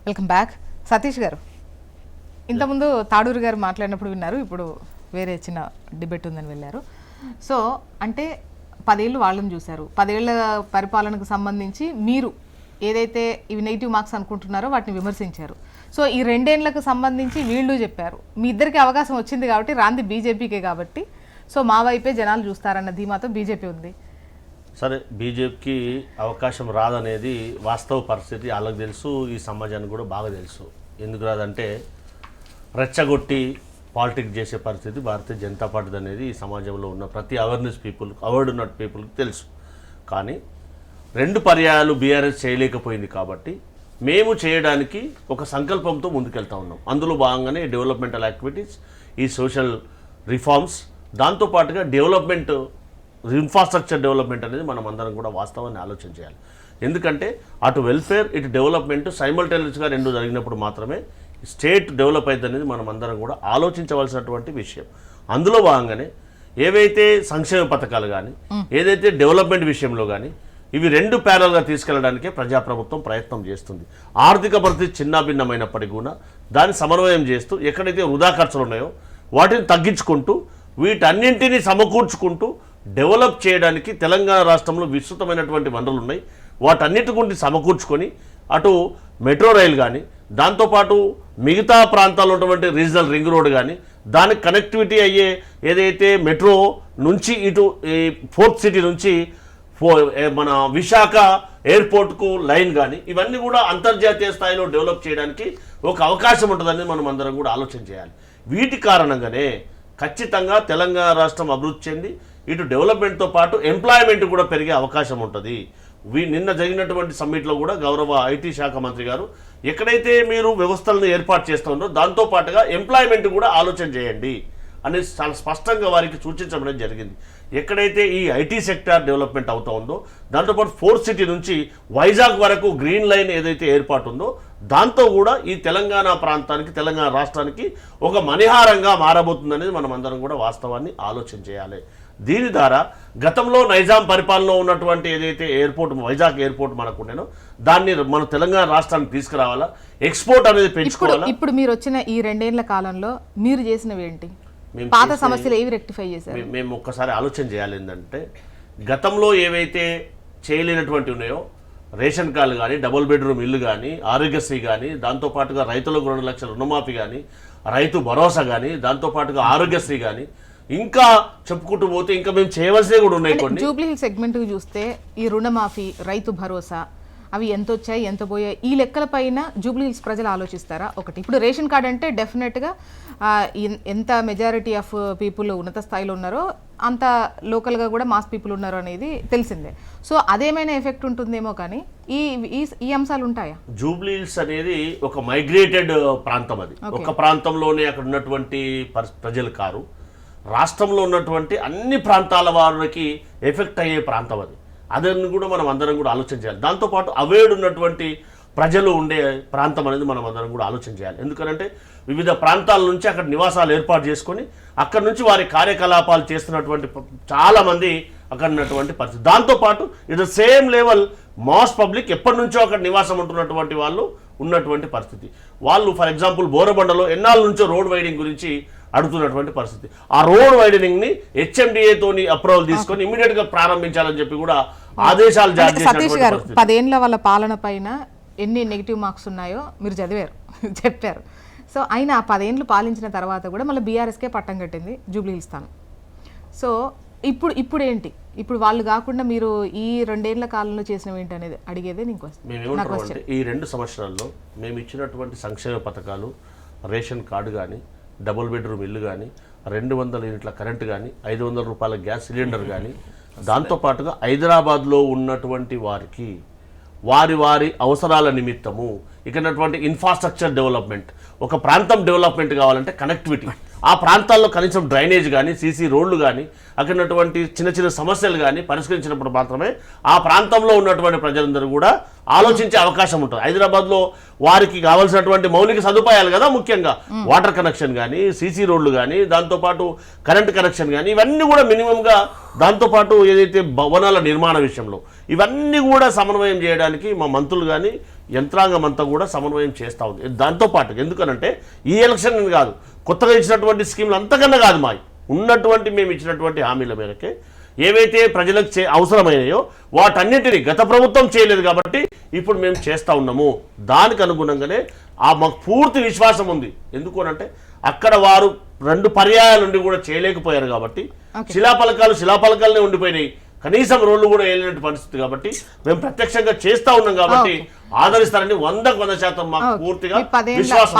Welcome back. Satish గారు, ఇంతకుముందు తాడూరు గారు మాట్లాడినప్పుడు విన్నారు, ఇప్పుడు వేరే చిన్న డిబేట్ ఉందని వెళ్ళారు. సో అంటే 10 ఏళ్ళు వాళ్ళని చూశారు, 10 ఏళ్ల పరిపాలనకు సంబంధించి మీరు ఏదైతే ఇవి నెగిటివ్ మార్క్స్ అనుకుంటున్నారో వాటిని విమర్శించారు. సో ఈ 2 ఏళ్లకు సంబంధించి వీళ్ళు చెప్పారు, మీ ఇద్దరికి అవకాశం వచ్చింది కాబట్టి రాంది బీజేపీకే కాబట్టి సో మా వైపే జనాలు చూస్తారన్న ధీమాతో బీజేపీ ఉంది. సరే, బీజేపీకి అవకాశం రాదనేది వాస్తవ పరిస్థితి వాళ్ళకి తెలుసు, ఈ సమాజానికి కూడా బాగా తెలుసు. ఎందుకు రాదంటే రెచ్చగొట్టి పాలిటిక్స్ చేసే పరిస్థితి భారతీయ జనతా పార్టీ అనేది ఈ సమాజంలో ఉన్న ప్రతి అవేర్నెస్ అవర్డ్ ఉన్న పీపుల్కి తెలుసు. కానీ 2 పర్యాయాలు బీఆర్ఎస్ చేయలేకపోయింది కాబట్టి మేము చేయడానికి ఒక సంకల్పంతో ముందుకెళ్తా ఉన్నాం. అందులో భాగంగానే డెవలప్మెంటల్ యాక్టివిటీస్, ఈ సోషల్ రిఫార్మ్స్, దాంతోపాటుగా డెవలప్మెంట్ ఇన్ఫ్రాస్ట్రక్చర్ డెవలప్మెంట్ అనేది మనం అందరం కూడా వాస్తవాన్ని ఆలోచన చేయాలి. ఎందుకంటే అటు వెల్ఫేర్ ఇటు డెవలప్మెంట్ సైమల్టేనియస్గా 2 జరిగినప్పుడు మాత్రమే స్టేట్ డెవలప్ అవుతుంది అనేది మనం అందరం కూడా ఆలోచించవలసినటువంటి విషయం. అందులో భాగంగానే ఏవైతే సంక్షేమ పథకాలు కానీ ఏదైతే డెవలప్మెంట్ విషయంలో కానీ ఇవి 2 ప్యారల్గా తీసుకెళ్లడానికే ప్రజాప్రభుత్వం ప్రయత్నం చేస్తుంది. ఆర్థిక పరిస్థితి చిన్నాభిన్నమైనప్పటికీ కూడా దాన్ని సమన్వయం చేస్తూ ఎక్కడైతే వృధా ఖర్చులు ఉన్నాయో వాటిని తగ్గించుకుంటూ వీటన్నింటినీ సమకూర్చుకుంటూ డెవలప్ చేయడానికి తెలంగాణ రాష్ట్రంలో విస్తృతమైనటువంటి వనరులు ఉన్నాయి. వాటన్నిటి గురించి సమకూర్చుకొని అటు మెట్రో రైలు కానీ దాంతోపాటు మిగతా ప్రాంతాల్లో ఉన్నటువంటి రీజనల్ రింగ్ రోడ్ కానీ దానికి కనెక్టివిటీ అయ్యే ఏదైతే మెట్రో నుంచి ఇటు ఈ 4th సిటీ నుంచి మన విశాఖ ఎయిర్పోర్ట్కు లైన్ కానీ ఇవన్నీ కూడా అంతర్జాతీయ స్థాయిలో డెవలప్ చేయడానికి ఒక అవకాశం ఉంటుందని మనం అందరం కూడా ఆలోచన చేయాలి. వీటి కారణంగానే ఖచ్చితంగా తెలంగాణ రాష్ట్రం అభివృద్ధి చెంది ఇటు డెవలప్మెంట్తో పాటు ఎంప్లాయ్మెంట్ కూడా పెరిగే అవకాశం ఉంటుంది. నిన్న జరిగినటువంటి సమ్మిట్లో కూడా గౌరవ ఐటీ శాఖ మంత్రి గారు ఎక్కడైతే మీరు వ్యవస్థలను ఏర్పాటు చేస్తుందో దాంతోపాటుగా ఎంప్లాయ్మెంట్ కూడా ఆలోచన చేయండి అనేది చాలా స్పష్టంగా వారికి సూచించడం జరిగింది. ఎక్కడైతే ఈ ఐటీ సెక్టార్ డెవలప్మెంట్ అవుతా ఉందో దాంతోపాటు 4th సిటీ నుంచి వైజాగ్ వరకు గ్రీన్ లైన్ ఏదైతే ఏర్పాటు ఉందో దాంతో కూడా ఈ తెలంగాణ ప్రాంతానికి తెలంగాణ రాష్ట్రానికి ఒక మణిహారంగా మారబోతుందనేది మనం అందరం కూడా వాస్తవాన్ని ఆలోచన చేయాలి. దీని ద్వారా గతంలో నైజాం పరిపాలనలో ఉన్నటువంటి ఏదైతే ఎయిర్పోర్ట్ వైజాగ్ ఎయిర్పోర్ట్ మనకు ఉండేనో దాన్ని మన తెలంగాణ రాష్ట్రానికి తీసుకురావాలా, ఎక్స్పోర్ట్ అనేది పెంచుకోవాలా. ఇప్పుడు మీరు వచ్చిన ఈ 2 ఏళ్ల కాలంలో మీరు చేసినవి ఏంటి? పాత సమస్యలు ఏవి రెక్టిఫై చేశారు? మేము ఒక్కసారి ఆలోచన చేయాలి. ఏంటంటే గతంలో ఏవైతే చేయలేనటువంటి ఉన్నాయో రేషన్ కార్డు కానీ డబుల్ బెడ్రూమ్ ఇల్లు కానీ ఆరోగ్యశ్రీ కానీ దాంతోపాటుగా రైతులకు 2 లక్షల రుణమాఫీ కానీ రైతు భరోసా కానీ దాంతోపాటుగా ఆరోగ్యశ్రీ కానీ ఇంకా చెప్పుకుంటూ పోతే ఇంకా మేము చేయవలసినవి కూడా ఉన్నాయి. కొన్ని జూబ్లీ హిల్స్ సెగ్మెంట్ చూస్తే ఈ రుణమాఫీ రైతు భరోసా అవి ఎంత వచ్చాయి ఎంత పోయాయి ఈ లెక్కల పైన జూబ్లీ హిల్స్ ప్రజలు ఆలోచిస్తారా? ఒకటి, ఇప్పుడు రేషన్ కార్డ్ అంటే డెఫినెట్గా ఎంత మెజారిటీ ఆఫ్ పీపుల్ ఉన్నత స్థాయిలో ఉన్నారో అంత లోకల్గా కూడా మాస్ పీపుల్ ఉన్నారు అనేది తెలిసిందే. సో అదేమైనా ఎఫెక్ట్ ఉంటుందేమో, కానీ ఈ అంశాలు ఉంటాయా? జూబ్లీ హిల్స్ అనేది ఒక మైగ్రేటెడ్ ప్రాంతం, అది ఒక ప్రాంతంలోనే అక్కడ ఉన్నటువంటి ప్రజలు కారు, రాష్ట్రంలో ఉన్నటువంటి అన్ని ప్రాంతాల వారికి ఎఫెక్ట్ అయ్యే ప్రాంతం అది. అదని కూడా మనం అందరం కూడా ఆలోచన చేయాలి. దాంతోపాటు అవేడ్ ఉన్నటువంటి ప్రజలు ఉండే ప్రాంతం అనేది మనం అందరం కూడా ఆలోచన చేయాలి. ఎందుకంటే వివిధ ప్రాంతాల నుంచి అక్కడ నివాసాలు ఏర్పాటు చేసుకొని అక్కడ నుంచి వారి కార్యకలాపాలు చేస్తున్నటువంటి చాలామంది అక్కడ ఉన్నటువంటి పరిస్థితి. దాంతోపాటు it the same level mass public ఎప్పటి నుంచో అక్కడ నివాసం ఉంటున్నటువంటి వాళ్ళు ఉన్నటువంటి పరిస్థితి. వాళ్ళు ఫర్ ఎగ్జాంపుల్ బోరబండలో ఎన్నాళ్ళ నుంచో రోడ్ వైడింగ్ గురించి అడుగుతున్నటువంటి పరిస్థితి. ఆ రోడ్ వైడనింగ్ ని HMDA తోని అప్రూవల్ తీసుకొని ఇమీడియట్ గా ప్రారంభించాలని చెప్పి కూడా ఆదేశాలు జారీ చేశారు. సతీష్ గారు, 10 ఏళ్ల వాళ్ళ పాలన పైన ఎన్ని నెగిటివ్ మార్క్స్ ఉన్నాయో మీరు చదివారు, చెప్పారు. సో అయినా 10 ఏళ్ళు పాలించిన తర్వాత కూడా మళ్ళీ బీఆర్ఎస్కే పట్టం కట్టింది జూబ్లీ హిల్స్ స్థానం. సో ఇప్పుడు ఏంటి? ఇప్పుడు వాళ్ళు కాకుండా మీరు ఈ 2 ఏళ్ల కాలంలో చేసినవి ఏంటి అనేది అడిగేదే నీకు. మేమేమంటామంటే ఈ 2 సంవత్సరాల్లో మేము ఇచ్చినటువంటి సంక్షేమ పథకాలు, రేషన్ కార్డు కానీ డబుల్ బెడ్రూమ్ ఇల్లు కానీ 200 యూనిట్ల కరెంటు కానీ 500 రూపాయల గ్యాస్ సిలిండర్ కానీ దాంతోపాటుగా హైదరాబాద్లో ఉన్నటువంటి వారికి వారి అవసరాల నిమిత్తము ఇక్కడ ఇన్ఫ్రాస్ట్రక్చర్ డెవలప్మెంట్, ఒక ప్రాంతం డెవలప్మెంట్ కావాలంటే కనెక్టివిటీ, ఆ ప్రాంతాల్లో కనీసం డ్రైనేజ్ కానీ సీసీ రోడ్లు కానీ అక్కడ ఉన్నటువంటి చిన్న చిన్న సమస్యలు కానీ పరిష్కరించినప్పుడు మాత్రమే ఆ ప్రాంతంలో ఉన్నటువంటి ప్రజలందరూ కూడా ఆలోచించే అవకాశం ఉంటుంది. హైదరాబాద్లో వారికి కావాల్సినటువంటి మౌలిక సదుపాయాలు కదా, ముఖ్యంగా వాటర్ కనెక్షన్ కానీ సీసీ రోడ్లు కానీ దాంతోపాటు కరెంట్ కనెక్షన్ కానీ ఇవన్నీ కూడా మినిమంగా, దాంతోపాటు ఏదైతే భవనాల నిర్మాణ విషయంలో ఇవన్నీ కూడా సమన్వయం చేయడానికి మా మంత్రులు కానీ యంత్రాంగం అంతా కూడా సమన్వయం చేస్తూ ఉంది. దాంతోపాటు ఎందుకనంటే ఈ ఎలక్షన్ అని కాదు, కొత్తగా ఇచ్చినటువంటి స్కీమ్లు అంతకన్నా కాదు, మాయి ఉన్నటువంటి మేము ఇచ్చినటువంటి హామీల మేరకే ఏవైతే ప్రజలకు అవసరమైనాయో వాటన్నింటినీ గత ప్రభుత్వం చేయలేదు కాబట్టి ఇప్పుడు మేము చేస్తూ ఉన్నాము. దానికి అనుగుణంగానే మాకు పూర్తి విశ్వాసం ఉంది. ఎందుకు అనంటే అక్కడ వారు 2 పర్యాయాల నుండి కూడా చేయలేకపోయారు కాబట్టి శిలాపలకాలనే ఉండిపోయినాయి, కనీసం రోడ్లు కూడా వేయలేని పరిస్థితి కాబట్టి మేము ప్రత్యక్షంగా చేస్తూ ఉన్నాం కాబట్టి ఆదరిస్తారని 100% మాకు పూర్తిగా విశ్వాసం.